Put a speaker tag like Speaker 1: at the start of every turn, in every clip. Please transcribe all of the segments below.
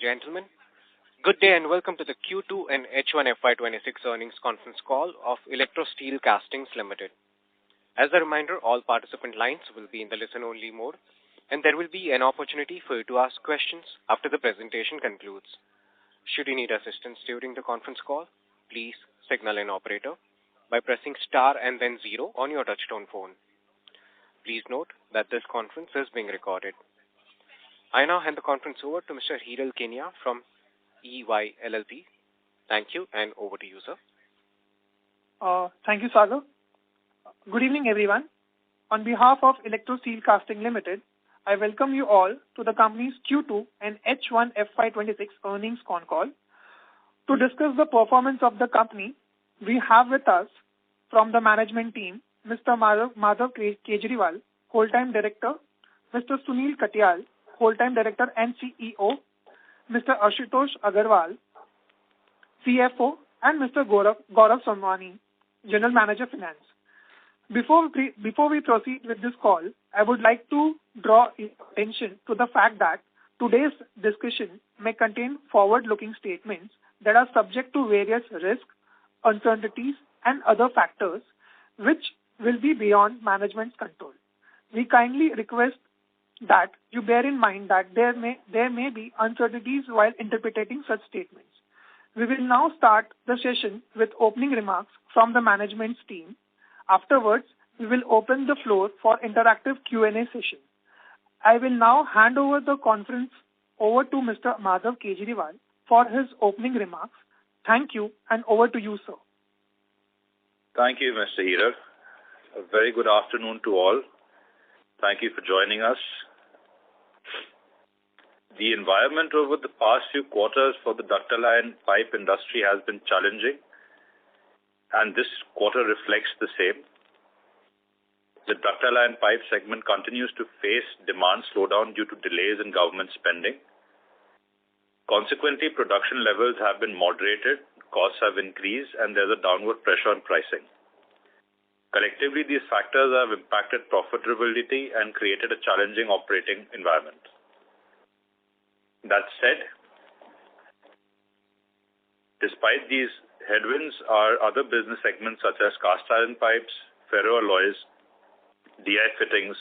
Speaker 1: Gentlemen, good day and welcome to the Q2 and H1 FY26 earnings conference call of Electrosteel Castings Limited. As a reminder, all participant lines will be in the listen-only mode, and there will be an opportunity for you to ask questions after the presentation concludes. Should you need assistance during the conference call, please signal an operator by pressing star and then 0 on your touchtone phone. Please note that this conference is being recorded. I now hand the conference over to Mr. Hiral Kenia from EY LLP. Thank you, and over to you, sir.
Speaker 2: Thank you, Sagar. Good evening, everyone. On behalf of Electrosteel Casting Limited, I welcome you all to the company's Q2 and H1 FY26 earnings Concall. To discuss the performance of the company, we have with us from the management team, Mr. Madhav Kejriwal, Whole-Time Director, Mr. Sunil Katyal, Whole-Time Director and CEO, Mr. Ashutosh Agarwal, CFO, and Mr. Gaurav Somwani, General Manager Finance. Before we proceed with this call, I would like to draw attention to the fact that today's discussion may contain forward-looking statements that are subject to various risks, uncertainties, and other factors which will be beyond management's control. We kindly request that you bear in mind that there may be uncertainties while interpreting such statements. We will now start the session with opening remarks from the management's team. Afterwards, we will open the floor for interactive Q&A session. I will now hand over the conference over to Mr. Madhav Kejriwal for his opening remarks. Thank you, and over to you, sir.
Speaker 3: Thank you, Mr. Hiral. A very good afternoon to all. Thank you for joining us. The environment over the past few quarters for the ductile iron pipe industry has been challenging, and this quarter reflects the same. The ductile iron pipe segment continues to face demand slowdown due to delays in government spending. Consequently, production levels have been moderated, costs have increased, and there's a downward pressure on pricing. Collectively, these factors have impacted profitability and created a challenging operating environment. That said, despite these headwinds, our other business segments such as cast iron pipes, ferroalloys, DI fittings,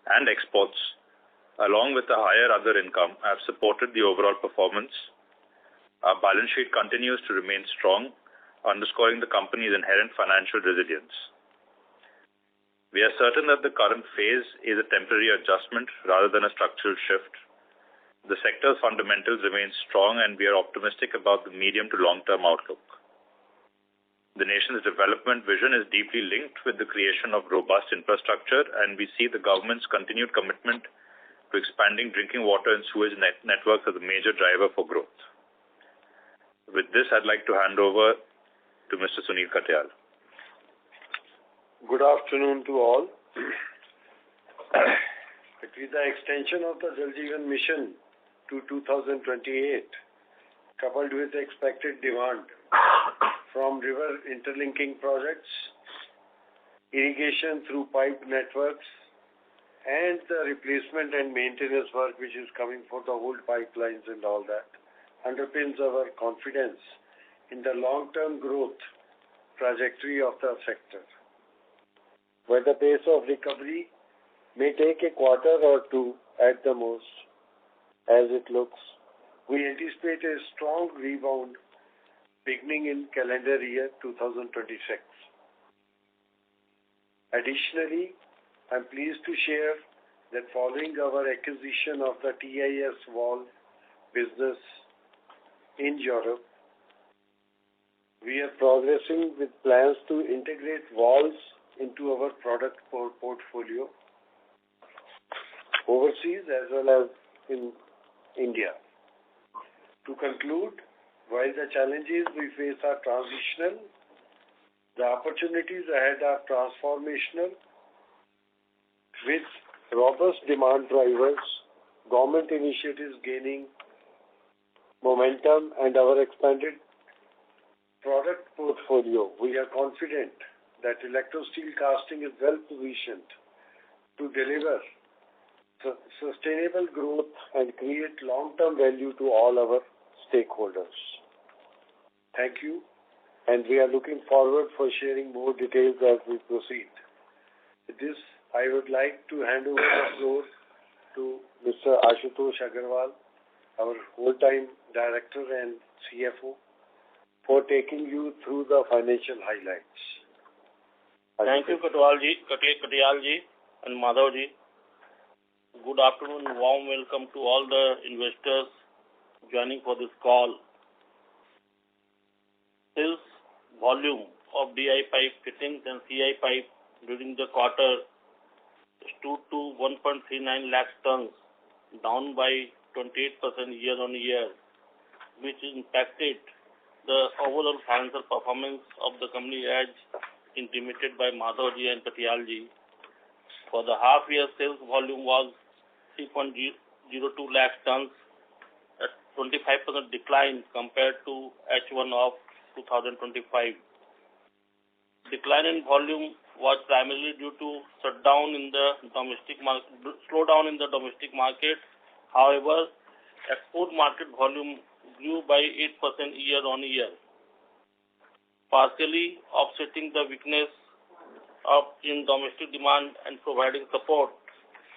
Speaker 3: and exports, along with a higher other income, have supported the overall performance. Our balance sheet continues to remain strong, underscoring the company's inherent financial resilience. We are certain that the current phase is a temporary adjustment rather than a structural shift. The sector's fundamentals remain strong, and we are optimistic about the medium to long-term outlook. The nation's development vision is deeply linked with the creation of robust infrastructure, and we see the government's continued commitment to expanding drinking water and sewage networks as a major driver for growth. With this, I'd like to hand over to Mr. Sunil Katyal.
Speaker 4: Good afternoon to all. With the extension of the Jal Jeevan Mission to 2028, coupled with expected demand from river interlinking projects, irrigation through pipe networks, and the replacement and maintenance work which is coming for the old pipelines and all that, underpins our confidence in the long-term growth trajectory of the sector. Where the pace of recovery may take a quarter or two at the most, as it looks, we anticipate a strong rebound beginning in calendar year 2026. Additionally, I'm pleased to share that following our acquisition of the TIS valve business in Europe, we are progressing with plans to integrate valves into our product portfolio overseas as well as in India. To conclude, while the challenges we face are transitional, the opportunities ahead are transformational. With robust demand drivers, government initiatives gaining momentum, and our expanded product portfolio, we are confident that Electrosteel Casting is well positioned to deliver sustainable growth and create long-term value to all our stakeholders. Thank you, and we are looking forward for sharing more details as we proceed. With this, I would like to hand over the floor to Mr. Ashutosh Agarwal, our whole-time Director and CFO, for taking you through the financial highlights.
Speaker 5: Thank you, Katyalji and Madhavji. Good afternoon and warm welcome to all the investors joining for this call. Sales volume of DI pipe fittings and CI pipe during the quarter stood to 1.39 lakh tons, down by 28% year-on-year, which impacted the overall financial performance of the company as intimated by Madhavji and Katyalji. For the half-year, sales volume was 3.02 lakh tons, a 25% decline compared to H1 of 2025. Decline in volume was primarily due to slowdown in the domestic market. However, export market volume grew by 8% year-on-year, partially offsetting the weakness in domestic demand and providing support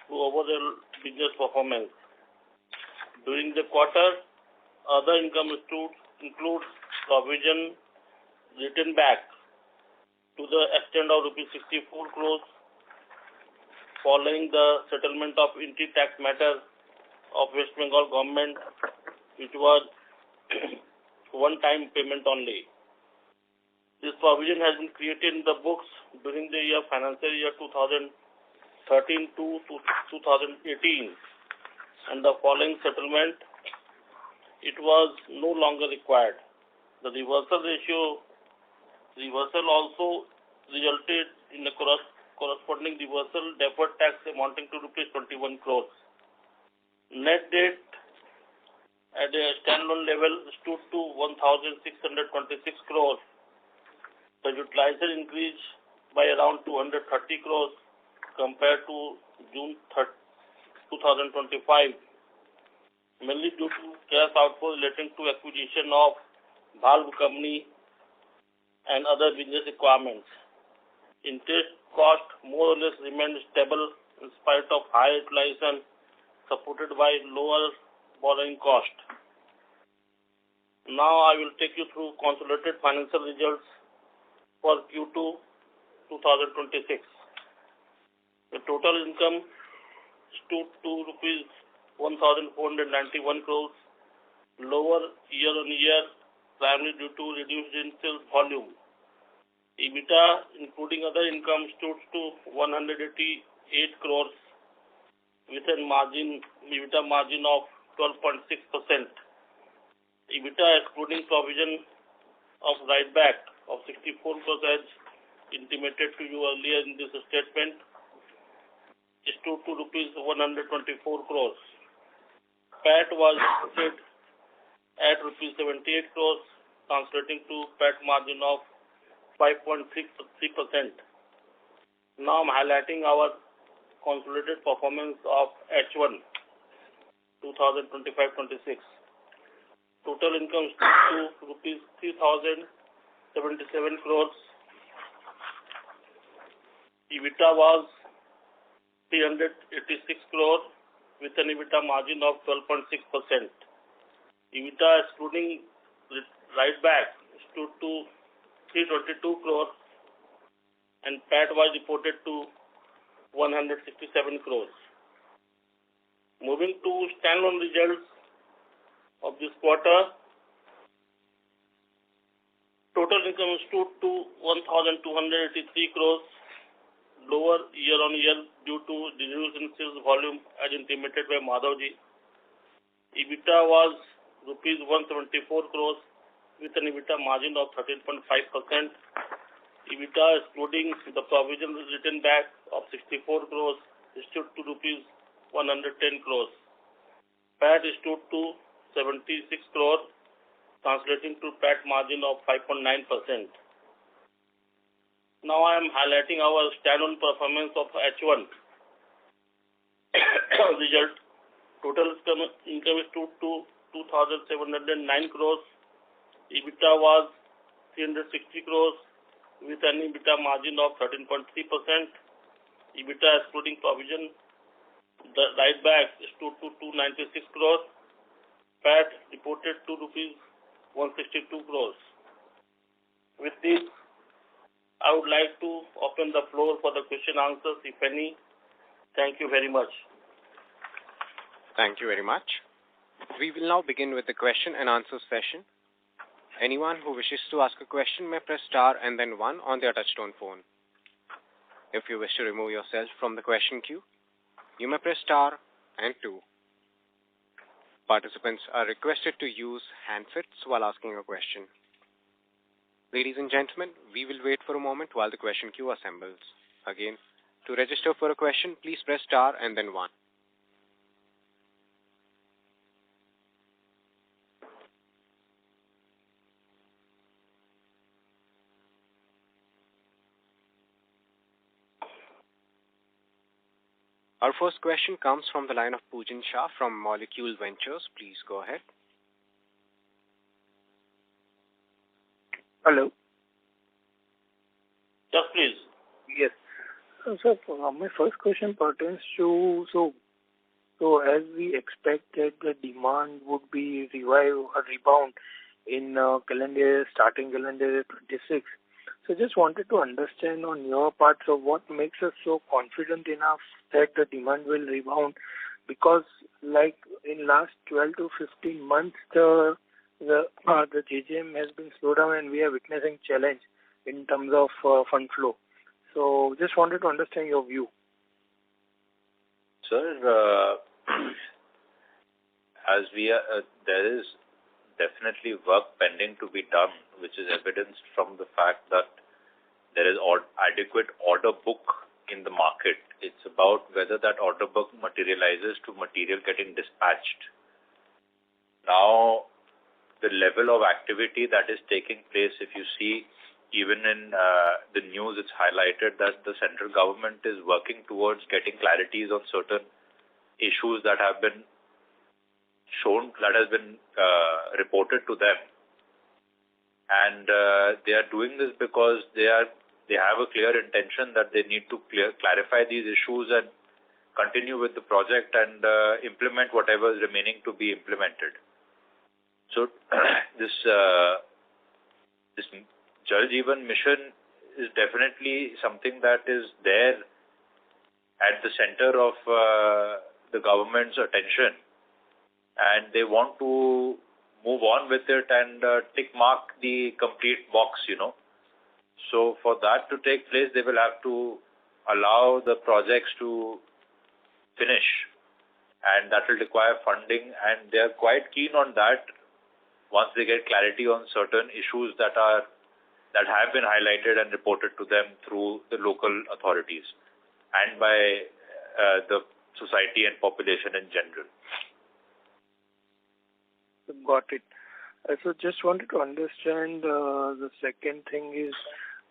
Speaker 5: to overall business performance. During the quarter, other income includes provision written back to the extent of rupees 64 crores following the settlement of income tax matter of West Bengal government, which was one-time payment only. This provision has been created in the books during the financial year 2013 to 2018, and the following settlement, it was no longer required. The reversal also resulted in a corresponding reversal deferred tax amounting to rupees 21 crores. Net debt at a standalone level stood to 1,626 crores. The utilization increased by around 230 crores compared to June 2025, mainly due to cash outflow relating to acquisition of valve company and other business requirements. Interest cost more or less remained stable in spite of high utilization, supported by lower borrowing cost. Now I will take you through consolidated financial results for Q2 2026. The total income stood to rupees 1,491 crores, lower year-on-year, primarily due to reduced in sales volume. EBITDA, including other income, stood to 188 crores with a EBITDA margin of 12.6%. EBITDA, excluding provision of write back of 64 crores as intimated to you earlier in this statement, stood to rupees 124 crores. PAT was set at rupees 78 crores, translating to PAT margin of 5.63%. Now I'm highlighting our consolidated performance of H1 2025-26. Total income stood to rupees 3,077 crores. EBITDA was 386 crores with an EBITDA margin of 12.6%. EBITDA excluding write back stood to 322 crores and PAT was reported to 167 crores. Moving to standalone results of this quarter, total income stood to 1,283 crores, lower year-on-year due to reduced in sales volume as intimated by Madhavji. EBITDA was rupees 174 crores with an EBITDA margin of 13.5%. EBITDA excluding the provision written back of 64 crores stood to rupees 110 crores. PAT stood to 76 crores, translating to PAT margin of 5.9%. Now I am highlighting our standalone performance of H1. result, total income is to 2,709 crores. EBITDA was 360 crores with an EBITDA margin of 13.3%. EBITDA excluding provision, the write back stood to 296 crores. PAT reported to rupees 162 crores. With this, I would like to open the floor for the question answers, if any. Thank you very much.
Speaker 1: Thank you very much. We will now begin with the question and answer session. Anyone who wishes to ask a question may press star and then 1 on their touchtone phone. If you wish to remove yourself from the question queue, you may press star and 2. Participants are requested to use handsets while asking a question. Ladies and gentlemen, we will wait for a moment while the question queue assembles. Again, to register for a question, please press star and then 1. Our first question comes from the line of Pujan Shah from Molecule Ventures. Please go ahead.
Speaker 6: Hello.
Speaker 5: Yes, please.
Speaker 6: Yes. So my first question pertains to, so as we expect that the demand would be rebound in starting calendar year 26. So just wanted to understand on your part, so what makes us so confident enough that the demand will rebound? Because like in last 12 to 15 months, the JJM has been slowed down and we are witnessing challenge in terms of fund flow. So just wanted to understand your view.
Speaker 3: Sir, as we are, there is definitely work pending to be done, which is evidenced from the fact that there is adequate order book in the market. It's about whether that order book materializes to material getting dispatched. Now, the level of activity that is taking place, if you see, even in the news, it's highlighted that the central government is working towards getting clarities on certain issues that have been shown, that has been reported to them. And they are doing this because they have a clear intention that they need to clarify these issues and continue with the project and implement whatever is remaining to be implemented. So this Jal Jeevan mission is definitely something that is there at the center of the government's attention, and they want to move on with it and tick mark the complete box, So for that to take place, they will have to allow the projects to finish, and that will require funding, and they are quite keen on that once they get clarity on certain issues that have been highlighted and reported to them through the local authorities and by the society and population in general.
Speaker 6: Got it. So just wanted to understand the second thing is,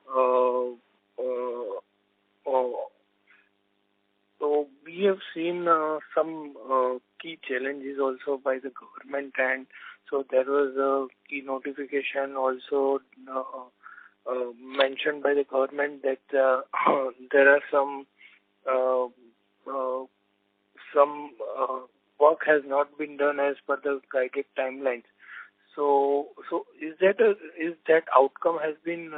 Speaker 6: so we have seen some key challenges also by the government, and so there was a key notification also mentioned by the government that there are some work has not been done as per the guided timelines. So is that outcome has been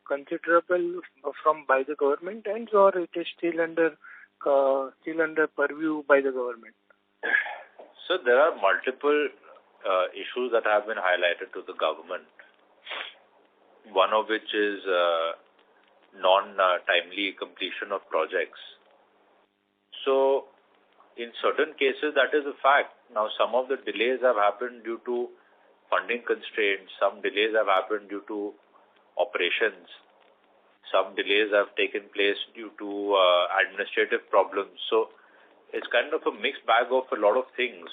Speaker 6: considerable from by the government ends, or it is still under purview by the government?
Speaker 3: So there are multiple issues that have been highlighted to the government. One of which is non-timely completion of projects. So in certain cases, that is a fact. Now, some of the delays have happened due to funding constraints. Some delays have happened due to operations. Some delays have taken place due to administrative problems. So it's kind of a mixed bag of a lot of things.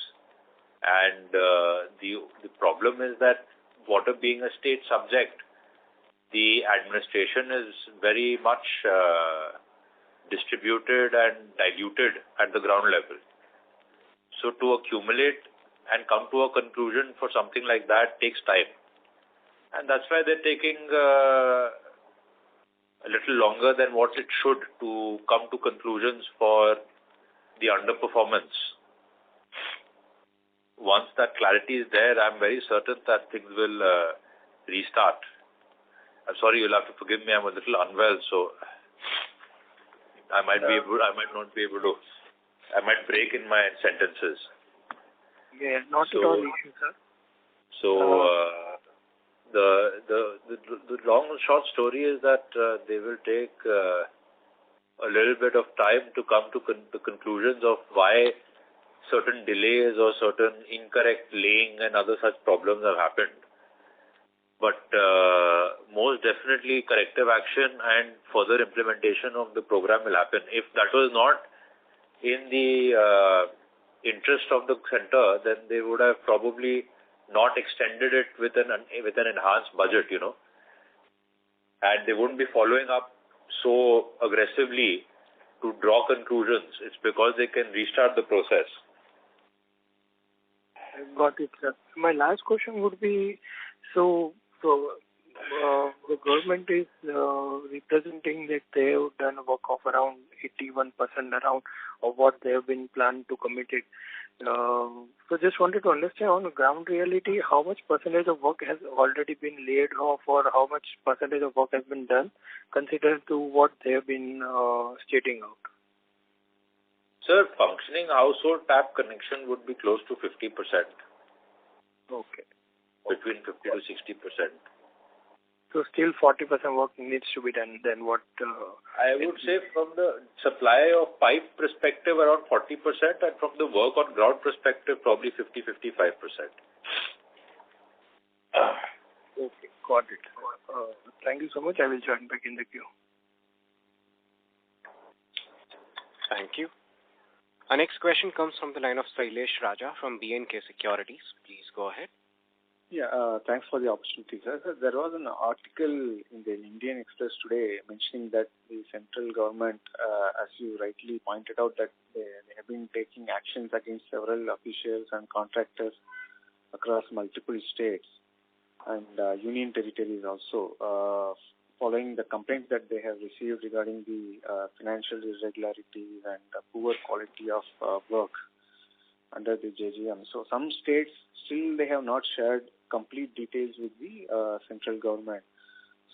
Speaker 3: And the problem is that water being a state subject, the administration is very much distributed and diluted at the ground level. So to accumulate and come to a conclusion for something like that takes time. And that's why they're taking a little longer than what it should to come to conclusions for the underperformance. Once that clarity is there, I'm very certain that things will restart. I'm sorry, you'll have to forgive me. I'm a little unwell, so I might not be able to. I might break in my sentences.
Speaker 6: Yeah, not at all issue, sir.
Speaker 3: So the long and short story is that they will take a little bit of time to come to the conclusions of why certain delays or certain incorrect laying and other such problems have happened. But most definitely corrective action and further implementation of the program will happen. If that was not in the interest of the center, then they would have probably not extended it with an enhanced budget, and they wouldn't be following up so aggressively to draw conclusions. It's because they can restart the process.
Speaker 6: Got it, sir. My last question would be, so the government is representing that they have done a work of around 81% around of what they have been planned to commit it. So just wanted to understand on the ground reality, how much percentage of work has already been laid off, or how much percentage of work has been done considered to what they have been stating out?
Speaker 3: Sir, functioning household tap connection would be close to 50%.
Speaker 6: Okay.
Speaker 3: Between 50 to 60%.
Speaker 6: So still 40% work needs to be done. Then what?
Speaker 3: I would say from the supply of pipe perspective around 40%, and from the work on ground perspective probably 50-55%.
Speaker 6: Okay, got it. Thank you so much. I will join back in the queue.
Speaker 1: Thank you. Our next question comes from the line of Sailesh Raja from B&K Securities. Please go ahead.
Speaker 7: Yeah, thanks for the opportunity, sir. There was an article in the Indian Express today mentioning that the central government, as you rightly pointed out, that they have been taking actions against several officials and contractors across multiple states and union territories also, following the complaints that they have received regarding the financial irregularities and poor quality of work under the JGM. So some states still they have not shared complete details with the central government.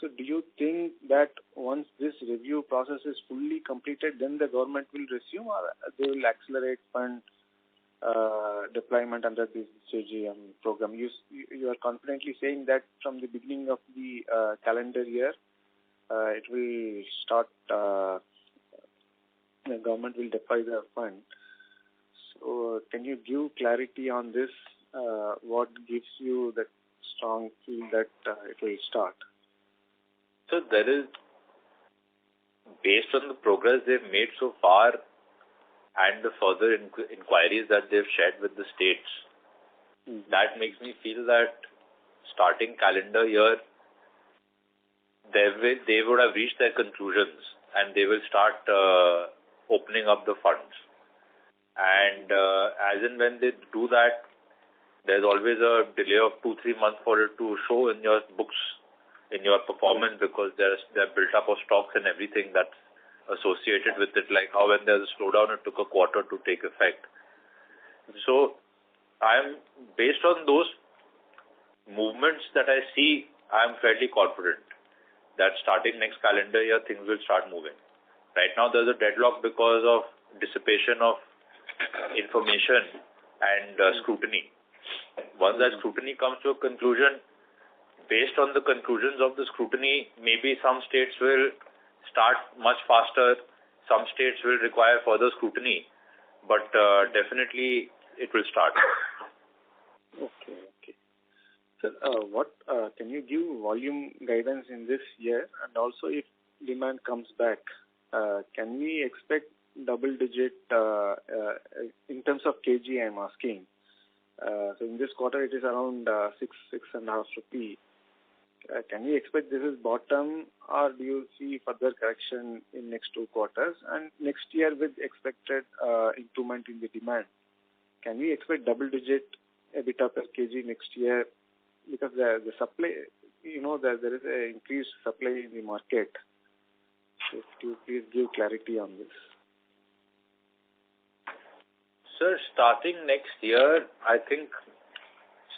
Speaker 7: So do you think that once this review process is fully completed, then the government will resume, or they will accelerate fund deployment under this JGM program? You are confidently saying that from the beginning of the calendar year, it will start, the government will deploy the fund. So can you give clarity on this? What gives you that strong feel that it will start?
Speaker 3: So there is, based on the progress they've made so far and the further inquiries that they've shared with the states, that makes me feel that starting calendar year, they would have reached their conclusions and they will start opening up the funds. And as and when they do that, there's always a delay of 2-3 months for it to show in your books, in your performance, because they're built up of stocks and everything that's associated with it, like how when there's a slowdown, it took a quarter to take effect. So I'm, based on those movements that I see, I'm fairly confident that starting next calendar year, things will start moving. Right now, there's a deadlock because of dissipation of information and scrutiny. Once that scrutiny comes to a conclusion, based on the conclusions of the scrutiny, maybe some states will start much faster, some states will require further scrutiny, but definitely it will start.
Speaker 7: Okay. So, what can you give volume guidance in this year? And also, if demand comes back, can we expect double-digit in terms of kg? I'm asking. So in this quarter, it is around 6.5 rupees. can we expect this is bottom, or do you see further correction in next 2 quarters? And next year, with expected improvement in the demand, can we expect double-digit EBITDA per kg next year? Because the supply, there is an increased supply in the market. So if you please give clarity on this.
Speaker 3: Sir, starting next year, I think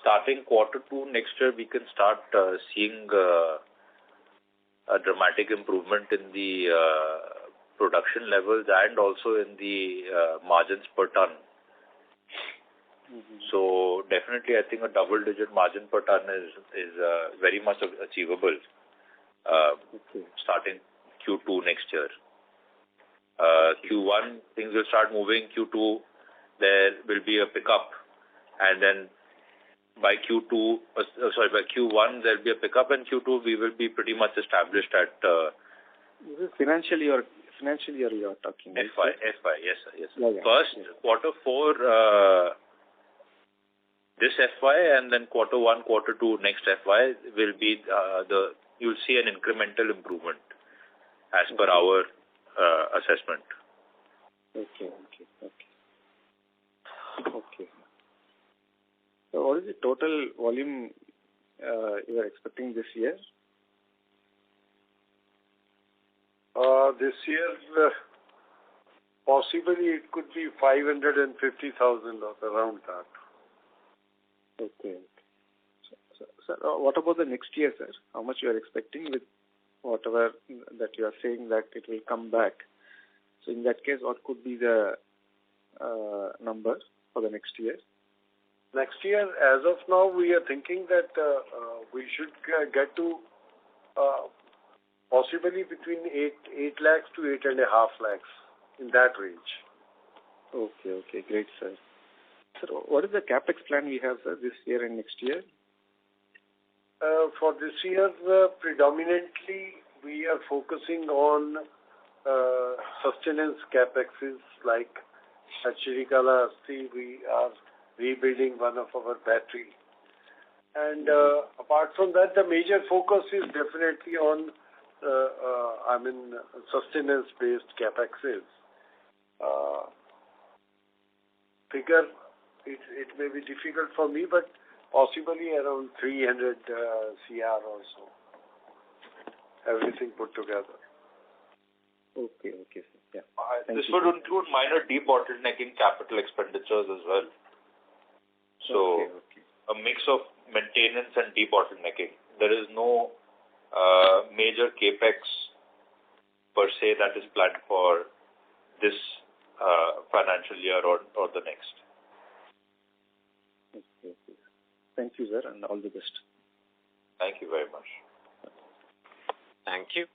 Speaker 3: starting Q2 next year, we can start seeing a dramatic improvement in the production levels and also in the margins per ton.
Speaker 7: Mm-hmm.
Speaker 3: So definitely, I think a double-digit margin per ton is very much achievable starting Q2 next year. Q1, things will start moving. Q2, there will be a pickup, and then by Q1 there'll be a pickup, and Q2 we will be pretty much established at.
Speaker 7: This is financial year you are talking.
Speaker 3: FY, yes, sir, yes.
Speaker 7: Yeah.
Speaker 3: First, Q4 this FY, and then Q1, Q2 next FY will be you'll see an incremental improvement as per our assessment.
Speaker 7: Okay. So what is the total volume you are expecting this year?
Speaker 4: This year, possibly it could be 550,000 or around that.
Speaker 7: Okay. So, what about the next year, sir? How much you are expecting with whatever that you are saying that it will come back? So in that case, what could be the number for the next year?
Speaker 4: Next year, as of now, we are thinking that we should get to possibly between 8 lakhs to 8.5 lakhs, in that range.
Speaker 7: Okay, great, sir. Sir, what is the capex plan we have, sir, this year and next year?
Speaker 4: For this year, predominantly we are focusing on sustenance capexes, like at Chirikala, we are rebuilding one of our battery. And apart from that, the major focus is definitely on sustenance-based capexes. Figure, it may be difficult for me, but possibly around 300 CR or so. Everything put together.
Speaker 7: Okay, sir. Yeah.
Speaker 3: This would include minor debottlenecking capital expenditures as well. So,
Speaker 7: okay.
Speaker 3: A mix of maintenance and debottlenecking. There is no major capex per se that is planned for this financial year or the next.
Speaker 7: Okay. Thank you, sir, and all the best.
Speaker 3: Thank you very much.
Speaker 1: Thank you.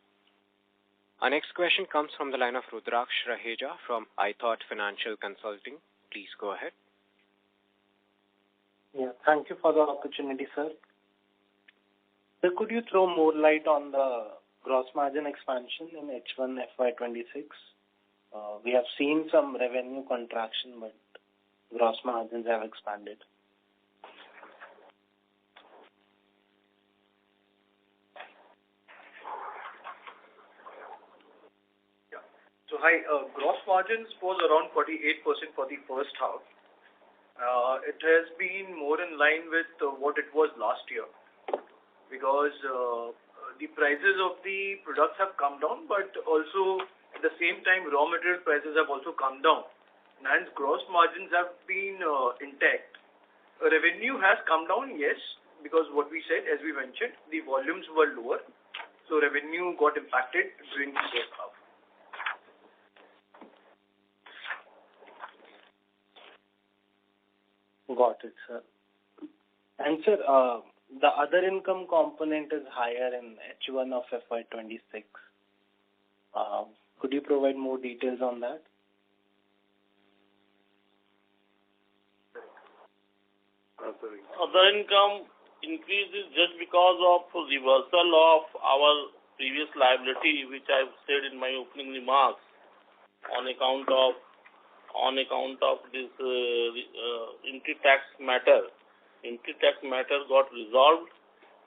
Speaker 1: Our next question comes from the line of Rudraksh Raheja from iThought Financial Consulting. Please go ahead.
Speaker 8: Yeah, thank you for the opportunity, sir. Sir, could you throw more light on the gross margin expansion in H1 FY26? We have seen some revenue contraction, but gross margins have expanded.
Speaker 9: So hi, gross margins was around 48% for the first half. It has been more in line with what it was last year, because the prices of the products have come down, but also at the same time raw material prices have also come down, and hence gross margins have been intact. Revenue has come down, yes, because what we said, as we mentioned, the volumes were lower, so revenue got impacted during the first half.
Speaker 8: Got it, sir. And sir, the other income component is higher in H1 of FY26. Could you provide more details on that?
Speaker 5: Other income increases just because of reversal of our previous liability, which I've said in my opening remarks, on account of this income tax matter. Income tax matter got resolved,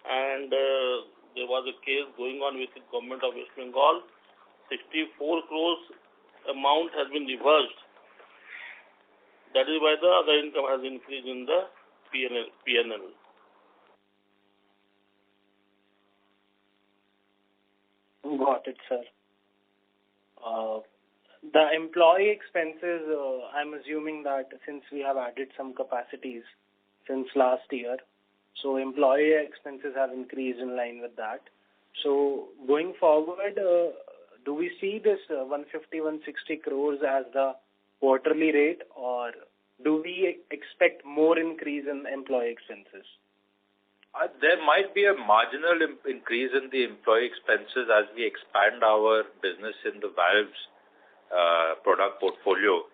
Speaker 5: and there was a case going on with the government of West Bengal. 64 crores amount has been reversed. That is why the other income has increased in the PNL.
Speaker 8: Got it, sir. The employee expenses, I'm assuming that since we have added some capacities since last year, so employee expenses have increased in line with that. So going forward, do we see this 150-160 crores as the quarterly rate, or do we expect more increase in employee expenses?
Speaker 3: There might be a marginal increase in the employee expenses as we expand our business in the valves product portfolio.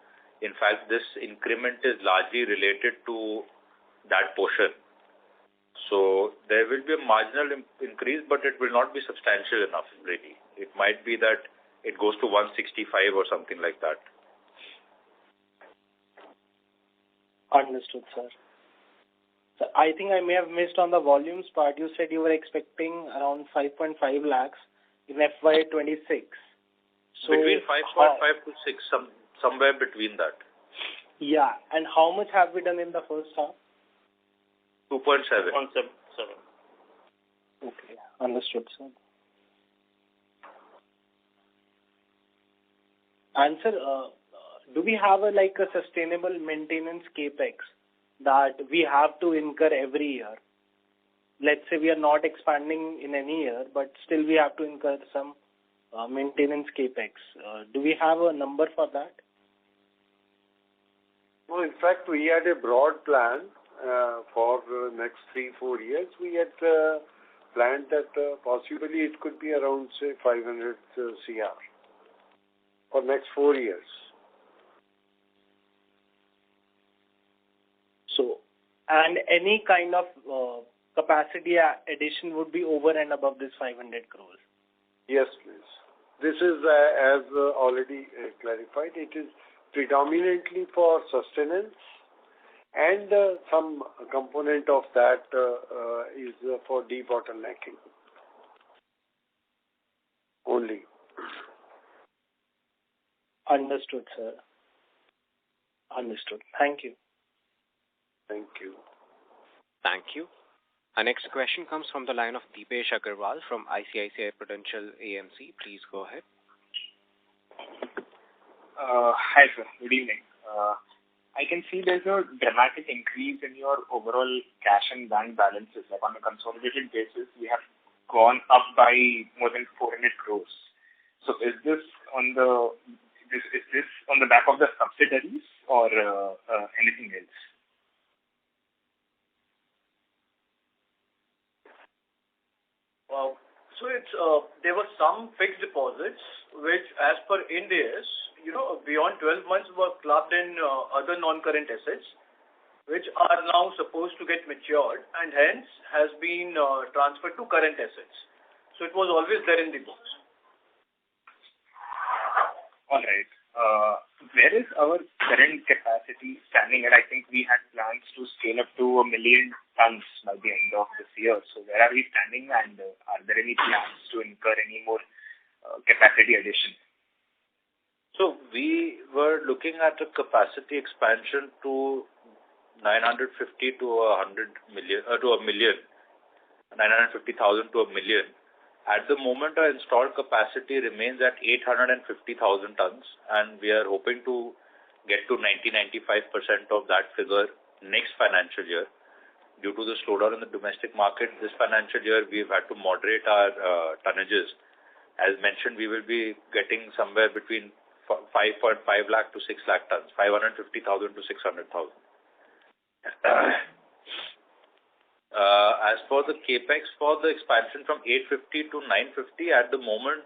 Speaker 3: In fact, this increment is largely related to that portion. So there will be a marginal increase, but it will not be substantial enough, really. It might be that it goes to 165 or something like that.
Speaker 8: Understood, sir. So I think I may have missed on the volumes part. You said you were expecting around 5.5 lakhs in FY26. So
Speaker 3: between 5.5 to 6, somewhere between that.
Speaker 8: Yeah, and how much have we done in the first half?
Speaker 3: 2.7.
Speaker 5: 2.7.
Speaker 8: Okay, understood, sir. And sir, do we have a sustainable maintenance capex that we have to incur every year? Let's say we are not expanding in any year, but still we have to incur some maintenance capex. Do we have a number for that?
Speaker 4: No, in fact, we had a broad plan for the next 3-4 years. We had planned that possibly it could be around, say, 500 CR for next 4 years.
Speaker 8: So, and any kind of capacity addition would be over and above this 500 crores?
Speaker 4: Yes, please. This is, as already clarified, it is predominantly for sustenance, and some component of that is for debottlenecking only.
Speaker 8: Understood, sir. Understood. Thank you.
Speaker 4: Thank you.
Speaker 1: Thank you. Our next question comes from the line of Deepesh Agarwal from ICICI Prudential AMC. Please go ahead.
Speaker 10: Hi, sir. Good evening. I can see there's a dramatic increase in your overall cash and bank balances. Like on a consolidated basis, we have gone up by more than 400 crores. So is this on the back of the subsidiaries or anything else?
Speaker 9: So it's there were some fixed deposits which, as per Ind AS, beyond 12 months were clubbed in other non-current assets, which are now supposed to get matured and hence has been transferred to current assets. So it was always there in the books.
Speaker 10: All right. Where is our current capacity standing at? I think we had plans to scale up to 1 million tons by the end of this year. So where are we standing, and are there any plans to incur any more capacity addition?
Speaker 3: So we were looking at a capacity expansion to 950 to 100 million, to a million, 950,000 to a million. At the moment, our installed capacity remains at 850,000 tons, and we are hoping to get to 90-95% of that figure next financial year. Due to the slowdown in the domestic market, this financial year we've had to moderate our tonnages. As mentioned, we will be getting somewhere between 5.5 lakh to 6 lakh tons, 550,000 to 600,000. As for the capex for the expansion from 850 to 950, at the moment,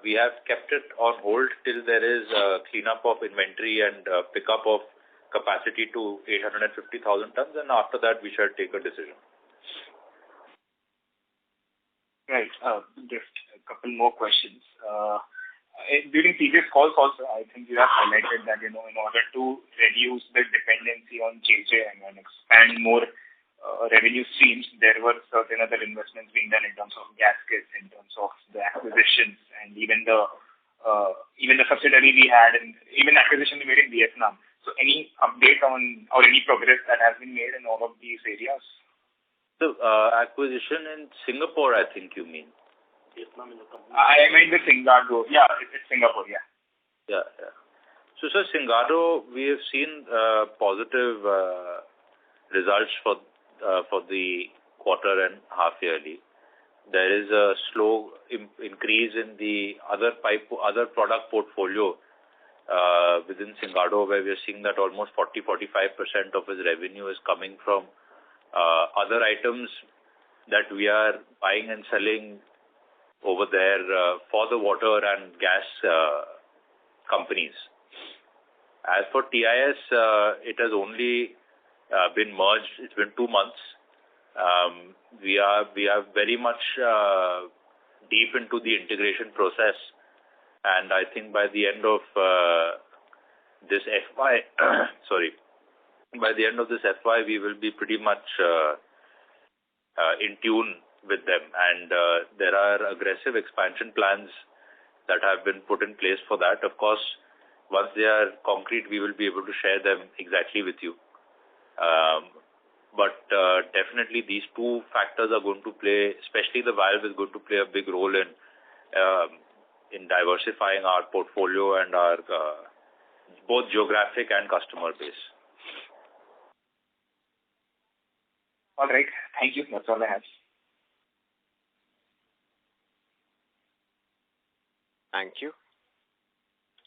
Speaker 3: we have kept it on hold till there is a cleanup of inventory and pickup of capacity to 850,000 tons, and after that we shall take a decision.
Speaker 10: Right. Just a couple more questions. During previous calls also, I think you have highlighted that, in order to reduce the dependency on JJ and expand more revenue streams, there were certain other investments being done in terms of gaskets, in terms of the acquisitions, and even the subsidiary we had, and even acquisition we made in Vietnam. So any update on or any progress that has been made in all of these areas?
Speaker 3: So acquisition in Singapore, I think you mean.
Speaker 5: Vietnam is a company.
Speaker 10: I meant the Singapore. Yeah, it's Singapore. Yeah.
Speaker 3: Yeah. So, sir, Singapore, we have seen positive results for the quarter and half yearly. There is a slow increase in the other product portfolio within Singapore, where we are seeing that almost 40-45% of its revenue is coming from other items that we are buying and selling over there for the water and gas companies. As for TIS, it has only been merged. It's been 2 months. We are very much deep into the integration process, and I think by the end of this FY, by the end of this FY, we will be pretty much in tune with them, and there are aggressive expansion plans that have been put in place for that. Of course, once they are concrete, we will be able to share them exactly with you. But definitely these two factors are going to play, especially the valve is going to play a big role in diversifying our portfolio and our both geographic and customer base.
Speaker 10: All right. Thank you. That's all I have.
Speaker 1: Thank you.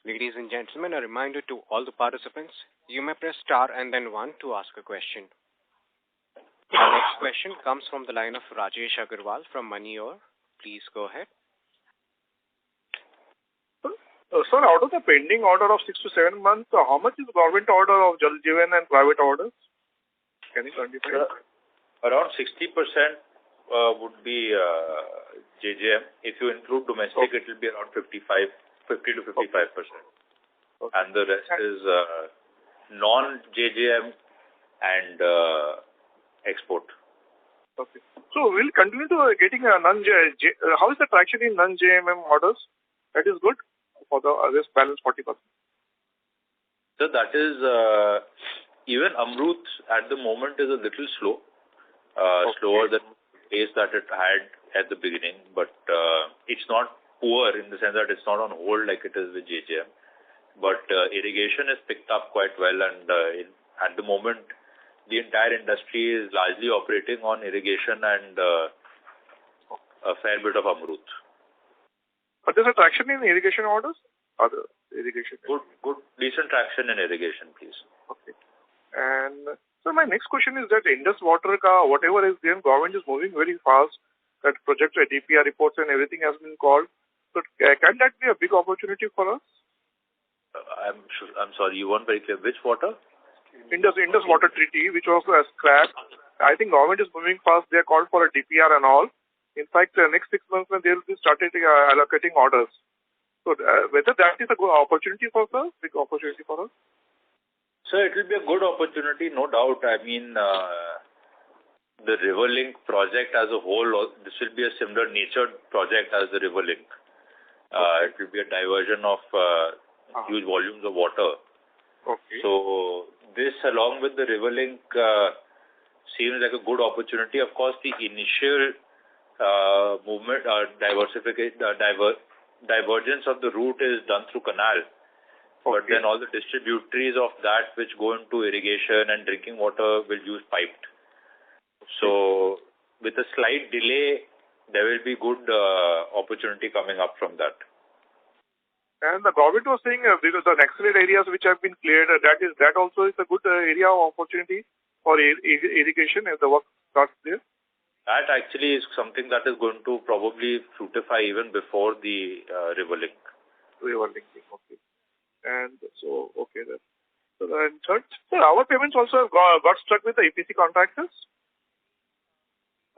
Speaker 1: Ladies and gentlemen, a reminder to all the participants, you may press star and then 1 to ask a question. Our next question comes from the line of Rajesh Agarwal from Moneyore. Please go ahead.
Speaker 11: Sir, out of the pending order of 6 to 7 months, how much is government order of Jal Jeevan and private orders? Can you quantify?
Speaker 3: Around 60% would be JJM. If you include domestic, it will be around 50 to 55%. Okay. And the rest is non-JJM and export.
Speaker 11: Okay. So we'll continue to getting a how is the traction in non-JMM orders? That is good for the this balance 40%.
Speaker 3: So that is even Amrut at the moment is a little slow, slower than the pace that it had at the beginning, but it's not poor in the sense that it's not on hold like it is with JJM. But irrigation has picked up quite well, and at the moment, the entire industry is largely operating on irrigation and a fair bit of Amrut.
Speaker 11: But there's a traction in irrigation orders? Other irrigation?
Speaker 3: Good, decent traction in irrigation, please.
Speaker 11: Okay. And so my next question is that Indus Water, whatever is there, government is moving very fast. That project DPR reports and everything has been called. So can that be a big opportunity for us?
Speaker 3: I'm sorry, you weren't very clear. Which water?
Speaker 11: Indus Water Treaty, which was scrapped. I think government is moving fast. They are called for a DPR and all. In fact, the next 6 months, they will be started allocating orders. So whether that is a good opportunity for us, big opportunity for us?
Speaker 3: Sir, it will be a good opportunity, no doubt. I mean, the River Link project as a whole, this will be a similar natured project as the River Link. It will be a diversion of huge volumes of water.
Speaker 11: Okay.
Speaker 3: So this, along with the River Link, seems like a good opportunity. Of course, the initial movement, divergence of the route is done through canal. Okay. But then all the distributaries of that which go into irrigation and drinking water will use piped. So with a slight delay, there will be good opportunity coming up from that.
Speaker 11: And the government was saying because the Naxalite areas which have been cleared, that also is a good area of opportunity for irrigation if the work starts there.
Speaker 3: That actually is something that is going to probably fructify even before the River Link.
Speaker 11: River Link, okay. And so, okay then. So, and third, so our payments also have got stuck with the EPC contractors?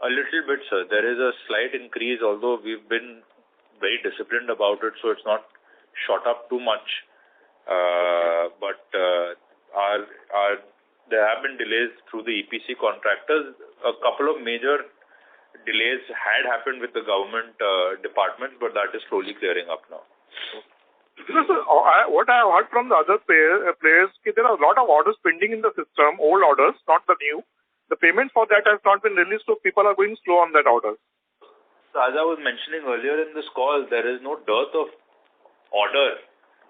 Speaker 3: A little bit, sir. There is a slight increase, although we've been very disciplined about it, so it's not shot up too much. But our there have been delays through the EPC contractors. A couple of major delays had happened with the government departments, but that is slowly clearing up now.
Speaker 11: Because what I have heard from the other players, there are a lot of orders pending in the system, old orders, not the new. The payment for that has not been released, so people are going slow on that order.
Speaker 3: So as I was mentioning earlier in this call, there is no dearth of order.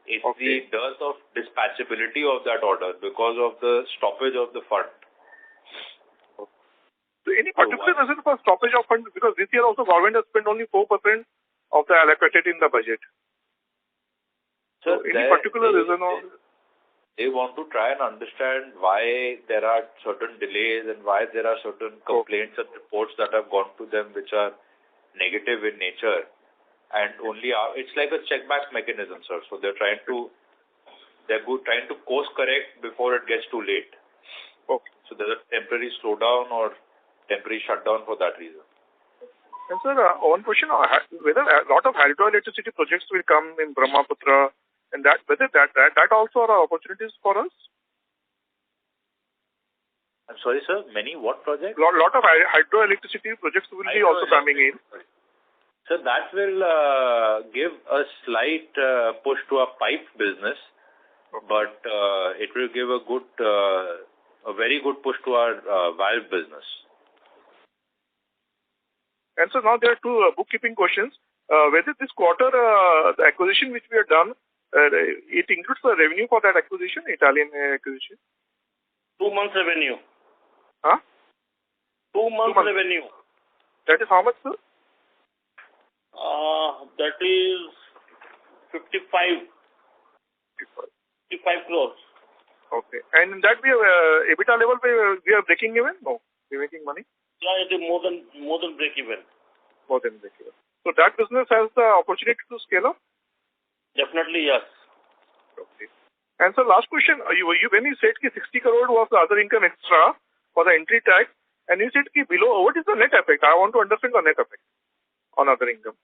Speaker 3: It's the dearth of dispatchability of that order because of the stoppage of the fund.
Speaker 11: So any particular reason for stoppage of funds? Because this year also government has spent only 4% of the allocated in the budget. So any particular reason?
Speaker 3: They want to try and understand why there are certain delays and why there are certain complaints and reports that have gone to them which are negative in nature, and only it's like a check back mechanism, sir. So they're trying to course correct before it gets too late.
Speaker 11: Okay.
Speaker 3: So there's a temporary slowdown or temporary shutdown for that reason.
Speaker 11: And sir, one question: whether a lot of hydroelectricity projects will come in Brahmaputra, and whether that also are opportunities for us?
Speaker 3: I'm sorry, sir. Many what projects?
Speaker 11: Lot of hydroelectricity projects will be also coming in.
Speaker 3: So that will give a slight push to our pipe business, but it will give a very good push to our valve business.
Speaker 11: And so now there are two bookkeeping questions. Whether this quarter the acquisition which we have done, it includes the revenue for that acquisition, Italian acquisition?
Speaker 5: 2 months revenue.
Speaker 11: Huh?
Speaker 5: 2 months revenue.
Speaker 11: That is how much, sir?
Speaker 5: That is 55 crores.
Speaker 11: Okay. And in that we have EBITDA level, we are breaking even? No, we are making money?
Speaker 5: Yeah, it is more than break even.
Speaker 11: More than break even. So that business has the opportunity to scale up?
Speaker 5: Definitely, yes.
Speaker 11: Okay. And so last question, when you said 60 crore was the other income extra for the entry tax, and you said below, what is the net effect? I want to understand the net effect on other income.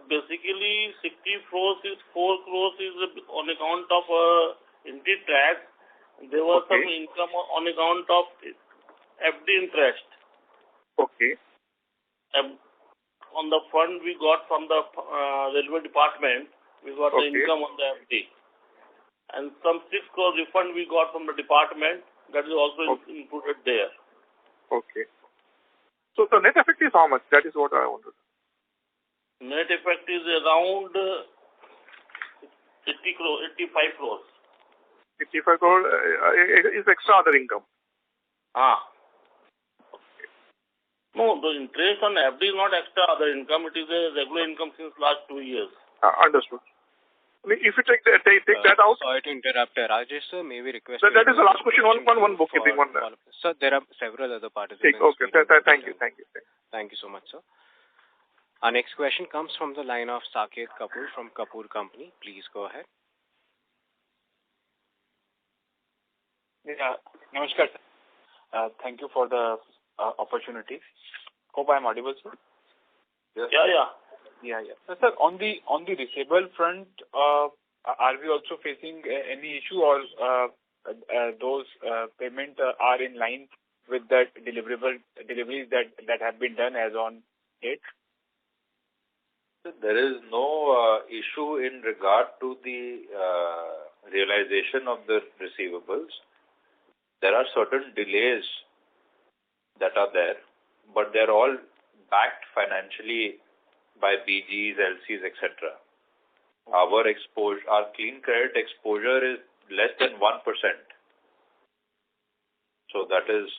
Speaker 5: Basically, 60 crores is 4 crores is on account of entry tax. There was some income on account of FD interest.
Speaker 11: Okay.
Speaker 5: On the fund we got from the railway department, we got the income on the FD. And some 6 crore refund we got from the department, that is also included there.
Speaker 11: Okay. So the net effect is how much? That is what I wanted.
Speaker 5: Net effect is around 85 crores.
Speaker 11: 55 crore is extra other income.
Speaker 5: No, the interest on FD is not extra other income. It is a regular income since last 2 years.
Speaker 11: Understood. If you take that out.
Speaker 1: Sorry to interrupt, Rajesh sir. May we request?
Speaker 11: That is the last question. One bookkeeping one.
Speaker 1: Sir, there are several other participants.
Speaker 11: Okay. Thank you.
Speaker 1: Thank you so much, sir. Our next question comes from the line of Saket Kapoor from Kapoor Company. Please go ahead.
Speaker 12: Yeah, namaskar, sir. Thank you for the opportunity. Hope I am audible, sir.
Speaker 5: Yeah.
Speaker 12: Yeah. So, sir, on the receivable front, are we also facing any issue, or those payments are in line with that deliveries that have been done as on date?
Speaker 3: There is no issue in regard to the realization of the receivables. There are certain delays that are there, but they're all backed financially by BGs, LCs, etc. Our clean credit exposure is less than 1%. So that is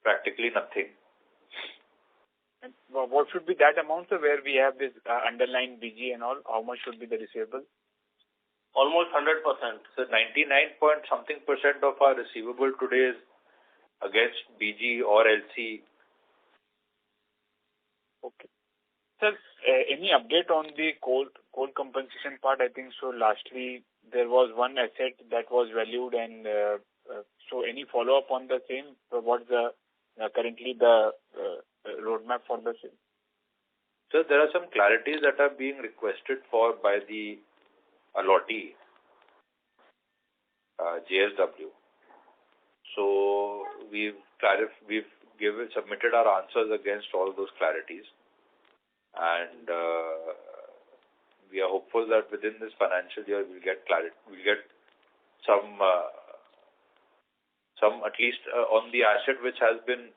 Speaker 3: practically nothing.
Speaker 12: And what should be that amount, sir, where we have this underlying BG and all? How much should be the receivable?
Speaker 5: Almost 100%.
Speaker 3: So 99% of our receivable today is against BG or LC.
Speaker 12: Okay. Sir, any update on the coal compensation part? I think so. Lastly, there was one asset that was valued, and so any follow up on the same? What's the currently the roadmap for the same?
Speaker 3: So there are some clarities that are being requested for by the allottee. JSW. So we've submitted our answers against all those clarities, and we are hopeful that within this financial year we'll get clarity. We'll get some at least on the asset which has been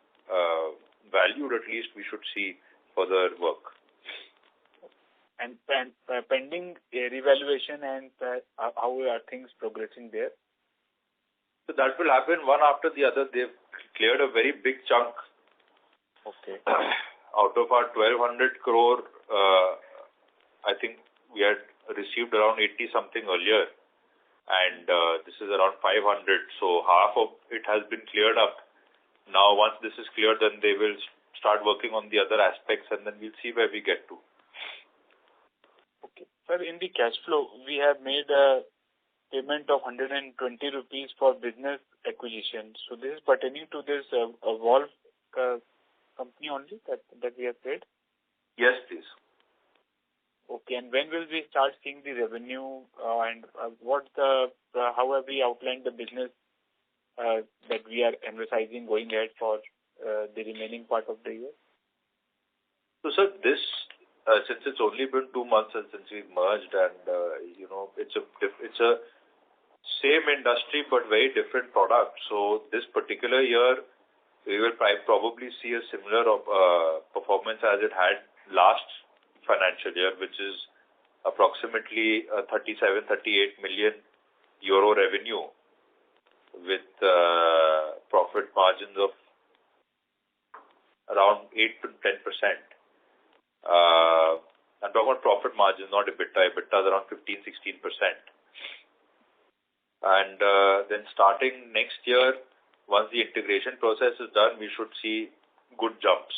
Speaker 3: valued. At least we should see further work.
Speaker 12: And pending a revaluation, and how are things progressing there?
Speaker 3: So that will happen one after the other. They've cleared a very big chunk.
Speaker 12: Okay.
Speaker 3: Out of our 1,200 crore, I think we had received around 80 something earlier, and this is around 500. So half of it has been cleared up. Now once this is cleared, then they will start working on the other aspects, and then we'll see where we get to.
Speaker 12: Okay. Sir, in the cash flow, we have made a payment of 120 rupees for business acquisition. So this is pertaining to this valve company only that we have paid?
Speaker 3: Yes, please.
Speaker 12: Okay. And when will we start seeing the revenue and how have we outlined the business that we are emphasizing going ahead for the remaining part of the year?
Speaker 3: So, sir, this since it's only been 2 months since we've merged, and it's a same industry but very different product. So this particular year, we will probably see a similar performance as it had last financial year, which is approximately 37-38 million euro revenue with profit margins of around 8 to 10%. I'm talking about profit margins, not EBITDA. EBITDA is around 15-16%. And then starting next year, once the integration process is done, we should see good jumps.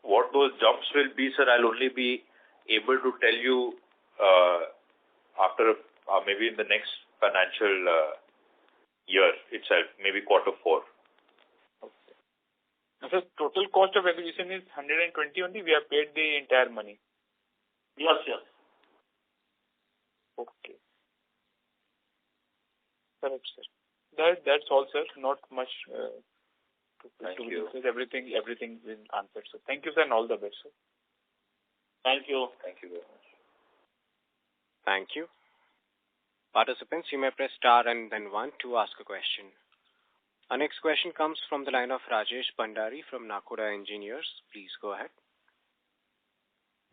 Speaker 3: What those jumps will be, sir, I'll only be able to tell you after maybe in the next financial year itself, maybe quarter 4.
Speaker 12: Okay. Now, sir, total cost of acquisition is 120 only. We have paid the entire money.
Speaker 5: Yes.
Speaker 12: Okay. Correct, sir. That's all, sir. Not much
Speaker 3: Thank you.
Speaker 12: Everything is answered, sir. Thank you, sir, and all the best, sir.
Speaker 5: Thank you.
Speaker 3: Thank you very much.
Speaker 1: Thank you. Participants, you may press star and then 1 to ask a question. Our next question comes from the line of Rajesh Bhandari from Nakoda Engineers. Please go ahead.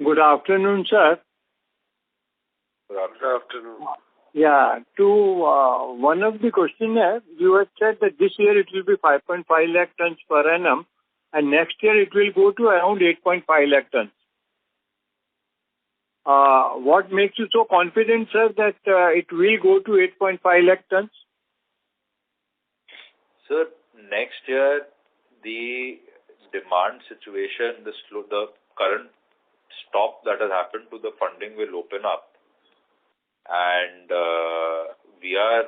Speaker 13: Good afternoon, sir.
Speaker 3: Good afternoon.
Speaker 13: Yeah, to one of the questionnaire, you have said that this year it will be 5.5 lakh tons per annum, and next year it will go to around 8.5 lakh tons. What makes you so confident, sir, that it will go to 8.5 lakh tons?
Speaker 3: Sir, next year the demand situation, the current stop that has happened to the funding will open up, and we are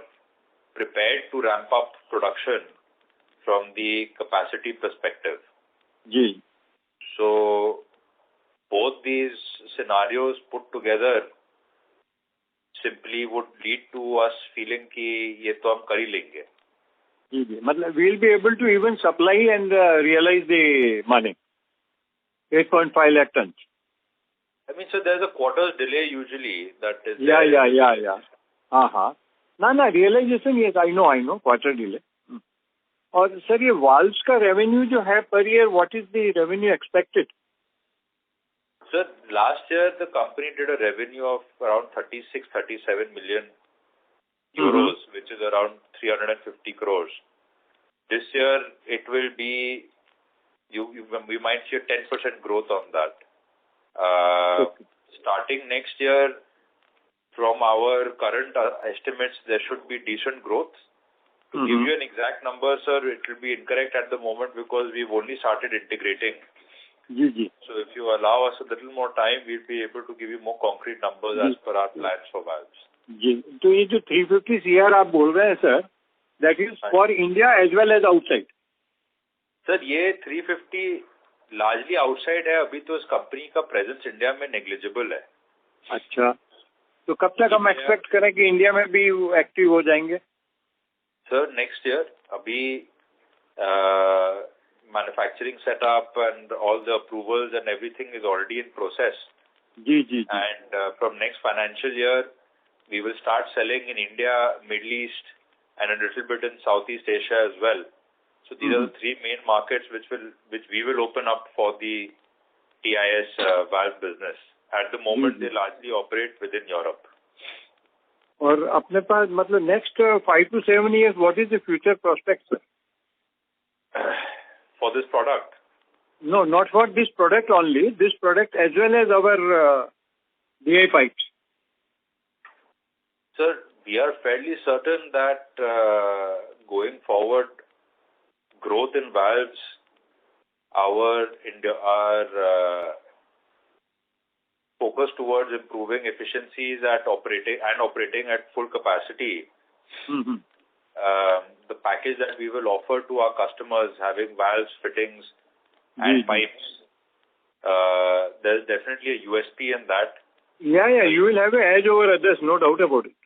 Speaker 3: prepared to ramp up production from the capacity perspective.
Speaker 13: Ji.
Speaker 3: So both these scenarios put together simply would lead to us feeling कि ये तो हम कर ही लेंगे.
Speaker 13: जी. मतलब we'll be able to even supply and realize the money. 8.5 lakh tons.
Speaker 3: I mean, so there's a quarter's delay usually that is.
Speaker 13: Yeah. No, realization, yes, I know, quarter delay. और sir ये valves का revenue जो है per year, what is the revenue expected?
Speaker 3: Sir, last year the company did a revenue of around 36-37 million euros, which is around 350 crores. This year it will be, we might see a 10% growth on that. Starting next year, from our current estimates, there should be decent growth. To give you an exact number, sir, it will be incorrect at the moment because we've only started integrating.
Speaker 13: Ji.
Speaker 3: So if you allow us a little more time, we'll be able to give you more concrete numbers as per our plans for valves.
Speaker 13: जी. तो ये जो 350 CR आप बोल रहे हैं, sir, that is for India as well as outside.
Speaker 3: Sir, ये 350 largely outside है. अभी तो इस कंपनी का presence इंडिया में negligible है.
Speaker 13: अच्छा. तो कब तक हम expect करें कि इंडिया में भी एक्टिव हो जाएंगे?
Speaker 3: Sir, next year, abhi manufacturing setup and all the approvals and everything is already in process. And from next financial year, we will start selling in India, Middle East, and a little bit in Southeast Asia as well. So these are the three main markets which we will open up for the TIS valve business. At the moment, they largely operate within Europe.
Speaker 13: और अपने पास मतलब next 5 to 7 years, what is the future prospect, sir?
Speaker 3: For this product?
Speaker 13: No, not for this product only. This product as well as our DI pipes.
Speaker 3: Sir, we are fairly certain that going forward, growth in valves, our focus towards improving efficiencies operating at full capacity. The package that we will offer to our customers, having valves, fittings, and pipes, there's definitely a USP in that.
Speaker 13: Yeah, you will have an edge over others, no doubt about it.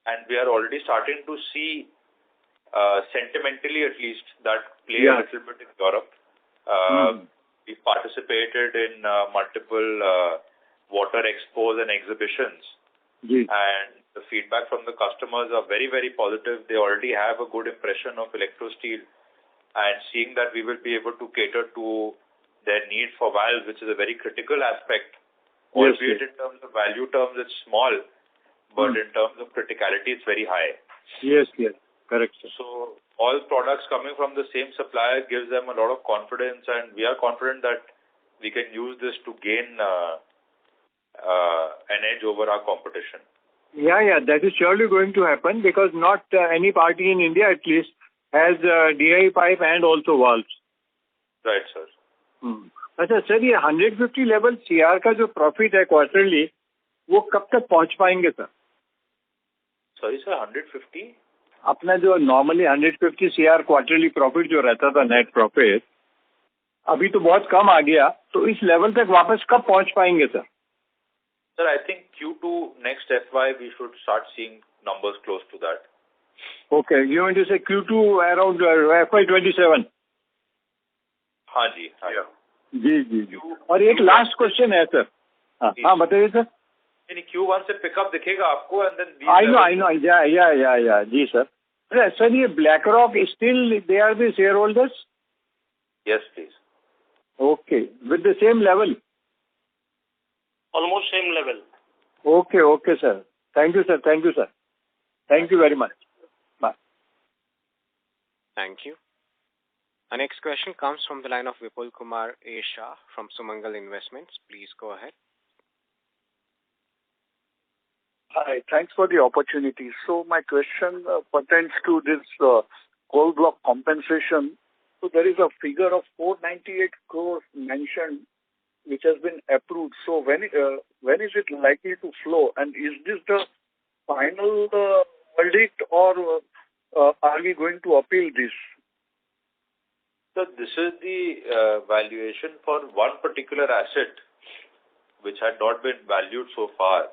Speaker 3: And we are already starting to see, sentimentally at least, that play a little bit in Europe. We participated in multiple water expos and exhibitions. And the feedback from the customers are very, very positive. They already have a good impression of Electrosteel, and seeing that we will be able to cater to their need for valves, which is a very critical aspect. Albeit in terms of value terms, it's small, but in terms of criticality, it's very high.
Speaker 13: Yes, correct, sir.
Speaker 3: So all products coming from the same supplier gives them a lot of confidence, and we are confident that we can use this to gain an edge over our competition.
Speaker 13: Yeah, that is surely going to happen because not any party in India at least has DI pipe and also valves.
Speaker 3: Right, sir.
Speaker 13: अच्छा sir, ये 150 level CR का जो profit है quarterly, वो कब तक पहुंच पाएंगे सर?
Speaker 3: Sorry sir, 150?
Speaker 13: अपना जो नॉर्मली 150 CR क्वार्टरली प्रॉफिट जो रहता था, नेट प्रॉफिट, अभी तो बहुत कम आ गया, तो इस लेवल तक वापस कब पहुंच पाएंगे sir?
Speaker 3: Sir, I think Q2 next FY we should start seeing numbers close to that.
Speaker 13: Okay, you want to say Q2 around FY27?
Speaker 3: हाँ जी.
Speaker 13: जी. और एक लास्ट क्वेश्चन है सर. हाँ बताइए सर.
Speaker 3: Q1 से पिकअप दिखेगा आपको and then
Speaker 13: I know. Yeah. जी सर. सर ये BlackRock still they are the shareholders?
Speaker 3: Yes, please.
Speaker 13: Okay, with the same level?
Speaker 5: Almost same level.
Speaker 13: Okay, sir. Thank you, sir. Thank you very much. Bye.
Speaker 1: Thank you. Our next question comes from the line of Vipul Kumar A. Shah from Sumangal Investments. Please go ahead.
Speaker 14: Hi, thanks for the opportunity. So my question pertains to this coal block compensation. So there is a figure of 498 crores mentioned, which has been approved. So when is it likely to flow? And is this the final verdict, or are we going to appeal this?
Speaker 3: So this is the valuation for one particular asset, which had not been valued so far.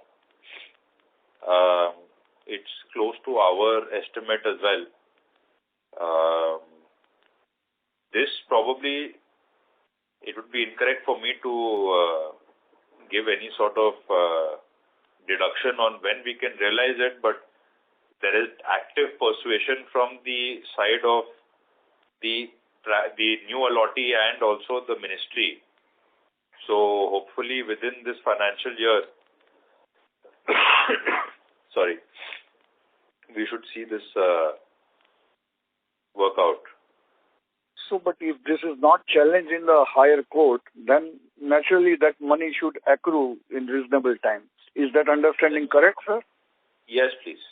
Speaker 3: It's close to our estimate as well. This probably, it would be incorrect for me to give any sort of deduction on when we can realize it, but there is active persuasion from the side of the new allottee and also the ministry. So hopefully within this financial year, we should see this work out.
Speaker 14: So, but if this is not challenged in the higher court, then naturally that money should accrue in reasonable time. Is that understanding correct, sir?
Speaker 3: Yes, please.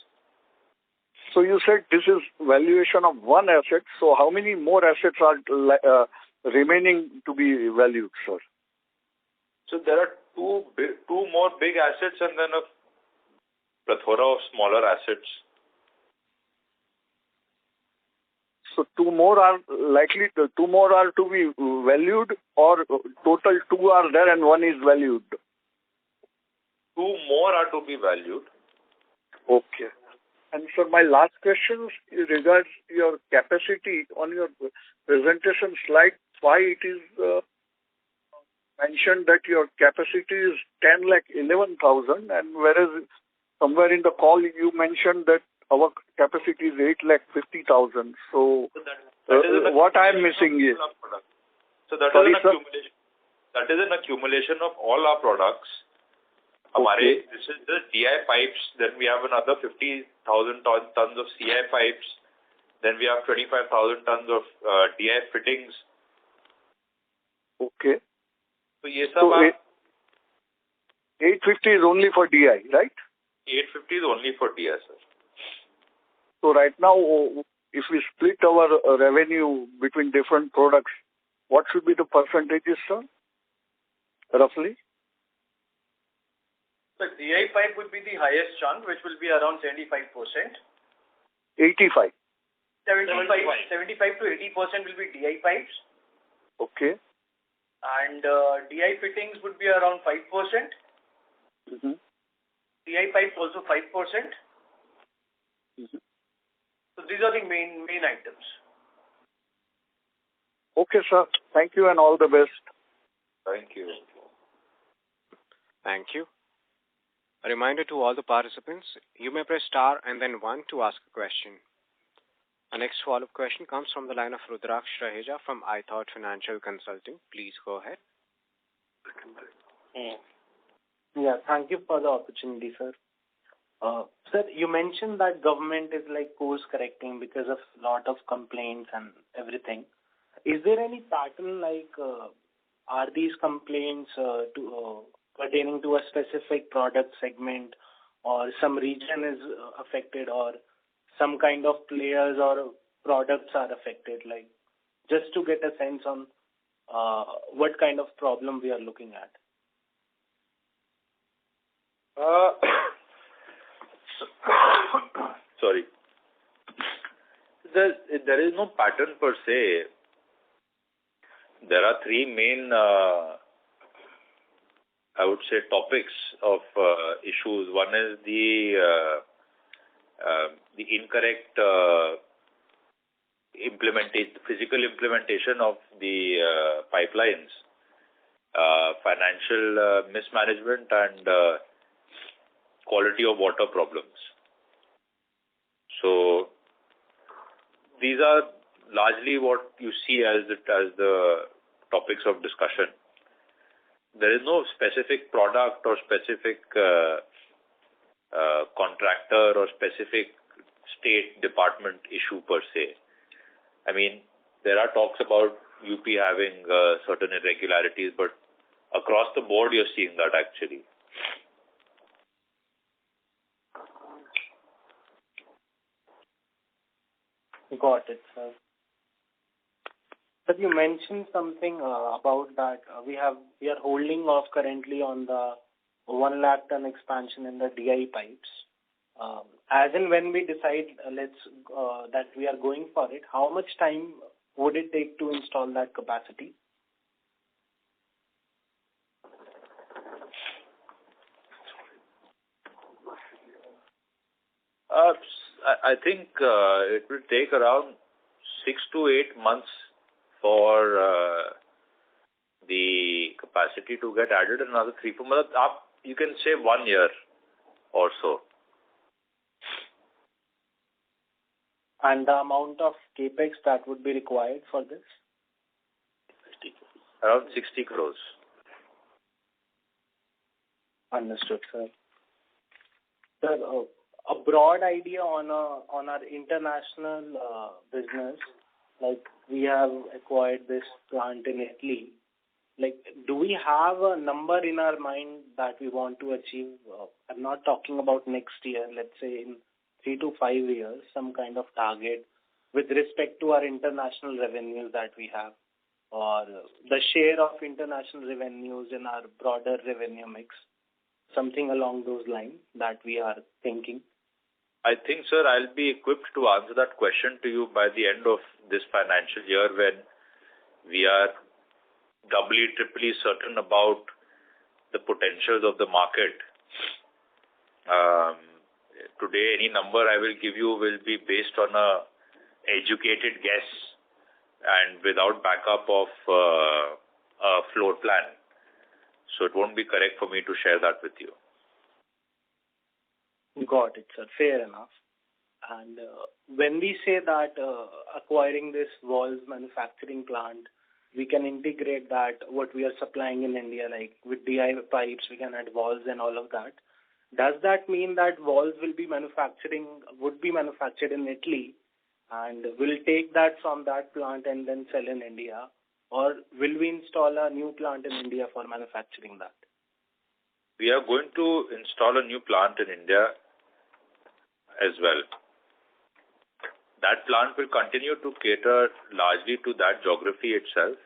Speaker 14: So you said this is valuation of one asset. So how many more assets are remaining to be valued, sir?
Speaker 3: So there are two more big assets and then a plethora of smaller assets.
Speaker 14: So two more are to be valued, or total two are there and one is valued?
Speaker 3: Two more are to be valued.
Speaker 14: Okay. And so my last question regards your capacity. On your presentation slide 5, it is mentioned that your capacity is 10,11,000, and whereas somewhere in the call you mentioned that our capacity is 8,50,000. So what I am missing is...
Speaker 3: So that is an accumulation of all our products.
Speaker 14: Okay.
Speaker 3: This is the DI pipes, then we have another 50,000 tons of CI pipes, then we have 25,000 tons of DI fittings.
Speaker 14: Okay.
Speaker 3: So, yes,
Speaker 14: so 850 is only for DI, right?
Speaker 3: 850 is only for DI, sir.
Speaker 14: So right now, if we split our revenue between different products, what should be the percentages, sir? Roughly?
Speaker 9: The DI pipe would be the highest chunk, which will be around 75%.
Speaker 14: 85.
Speaker 9: 75 to 80% will be DI pipes.
Speaker 14: Okay.
Speaker 9: And DI fittings would be around 5%.
Speaker 14: Mm-hmm.
Speaker 9: DI pipes also 5%.
Speaker 14: Mm-hmm.
Speaker 9: So these are the main items.
Speaker 14: Okay, sir. Thank you and all the best.
Speaker 3: Thank you.
Speaker 1: Thank you. A reminder to all the participants, you may press star and then 1 to ask a question. Our next follow-up question comes from the line of Rudraksh Raheja from iThought Financial Consulting. Please go ahead.
Speaker 8: Yeah, thank you for the opportunity, sir. Sir, you mentioned that government is like course correcting because of a lot of complaints and everything. Is there any pattern like, are these complaints pertaining to a specific product segment, or some region is affected, or some kind of players or products are affected? Like, just to get a sense on what kind of problem we are looking at.
Speaker 3: Sorry. There is no pattern per se. There are 3 main, I would say, topics of issues. One is the incorrect physical implementation of the pipelines, financial mismanagement, and quality of water problems. So these are largely what you see as the topics of discussion. There is no specific product or specific contractor or specific state department issue per se. I mean, there are talks about UP having certain irregularities, but across the board you're seeing that actually.
Speaker 8: Got it, sir. But you mentioned something about that we are holding off currently on the 1 lakh ton expansion in the DI pipes. As in when we decide that we are going for it, how much time would it take to install that capacity?
Speaker 3: I think it will take around 6 to 8 months for the capacity to get added. Another 3-4 months. You can say 1 year or so.
Speaker 8: And the amount of capex that would be required for this?
Speaker 3: Around 60 crores.
Speaker 8: Understood, sir. Sir, a broad idea on our international business, like we have acquired this plant in Italy. Like, do we have a number in our mind that we want to achieve? I'm not talking about next year, let's say in 3 to 5 years, some kind of target with respect to our international revenues that we have, or the share of international revenues in our broader revenue mix, something along those lines that we are thinking.
Speaker 3: I think, sir, I'll be equipped to answer that question to you by the end of this financial year, when we are doubly, triply certain about the potentials of the market. today any number I will give you will be based on a educated guess and without backup of a floor plan. So it won't be correct for me to share that with you.
Speaker 8: Got it, sir. Fair enough. And when we say that acquiring this valves manufacturing plant, we can integrate that what we are supplying in India, like with DI pipes, we can add valves and all of that. Does that mean that valves would be manufactured in Italy, and we'll take that from that plant and then sell in India? Or will we install a new plant in India for manufacturing that?
Speaker 3: We are going to install a new plant in India as well. That plant will continue to cater largely to that geography itself.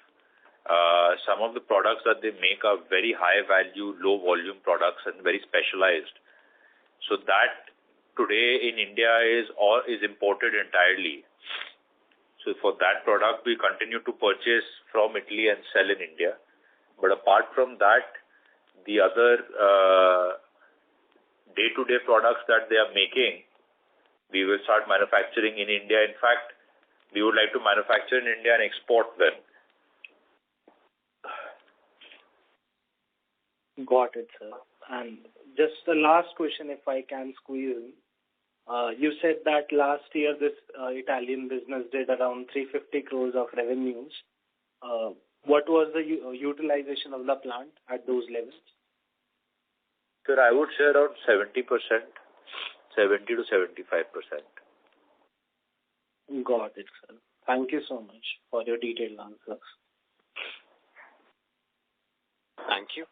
Speaker 3: Some of the products that they make are very high value, low volume products and very specialized. So that today in India is imported entirely. So for that product, we continue to purchase from Italy and sell in India. But apart from that, the other day-to-day products that they are making, we will start manufacturing in India. In fact, we would like to manufacture in India and export them.
Speaker 8: Got it, sir. And just the last question, if I can squeeze in. You said that last year this Italian business did around 350 crores of revenues. What was the utilization of the plant at those levels?
Speaker 3: Sir, I would say around 70%, 70 to 75%.
Speaker 8: Got it, sir. Thank you so much for your detailed answers.
Speaker 1: Thank you.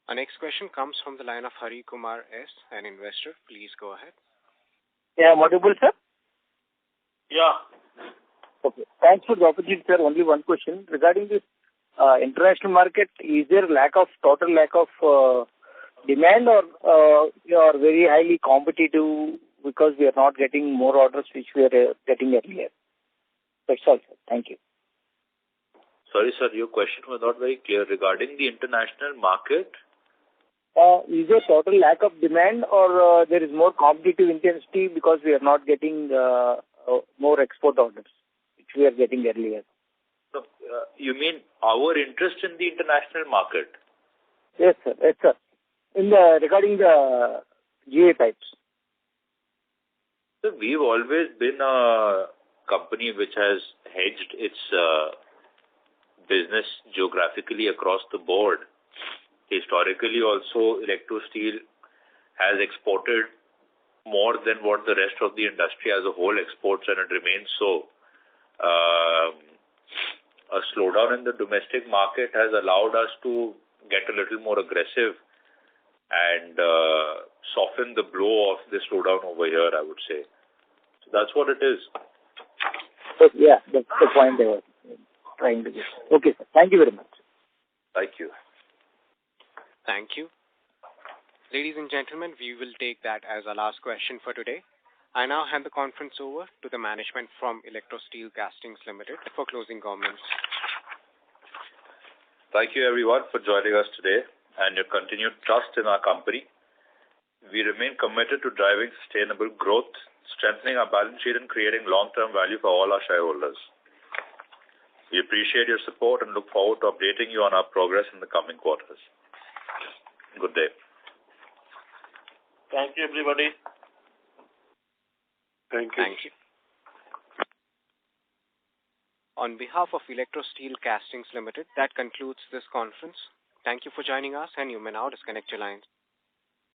Speaker 1: Our next question comes from the line of Hari Kumar S., an investor. Please go ahead.
Speaker 15: Yeah, am I audible, sir?
Speaker 5: Yeah.
Speaker 15: Okay. Thanks for the opportunity, sir. Only one question. Regarding this international market, is there total lack of demand or you are very highly competitive because we are not getting more orders which we are getting earlier? That's all, sir. Thank you.
Speaker 3: Sorry, sir, your question was not very clear. Regarding the international market,
Speaker 15: is there total lack of demand or there is more competitive intensity because we are not getting more export orders, which we are getting earlier?
Speaker 3: So, you mean our interest in the international market?
Speaker 15: Yes, sir. Yes, sir. Regarding the GA pipes.
Speaker 3: So we've always been a company which has hedged its business geographically across the board. Historically also, Electrosteel has exported more than what the rest of the industry as a whole exports, and it remains so. A slowdown in the domestic market has allowed us to get a little more aggressive and soften the blow of the slowdown over here, I would say. So that's what it is.
Speaker 15: So, yeah, that's the point I was trying to get. Okay, sir. Thank you very much.
Speaker 3: Thank you.
Speaker 1: Thank you. Ladies and gentlemen, we will take that as our last question for today. I now hand the conference over to the management from Electrosteel Castings Limited for closing comments.
Speaker 3: Thank you everyone for joining us today and your continued trust in our company. We remain committed to driving sustainable growth, strengthening our balance sheet and creating long-term value for all our shareholders. We appreciate your support and look forward to updating you on our progress in the coming quarters. Good day.
Speaker 5: Thank you, everybody.
Speaker 4: Thank you.
Speaker 1: Thank you. On behalf of Electrosteel Castings Limited, that concludes this conference. Thank you for joining us, and you may now disconnect your lines.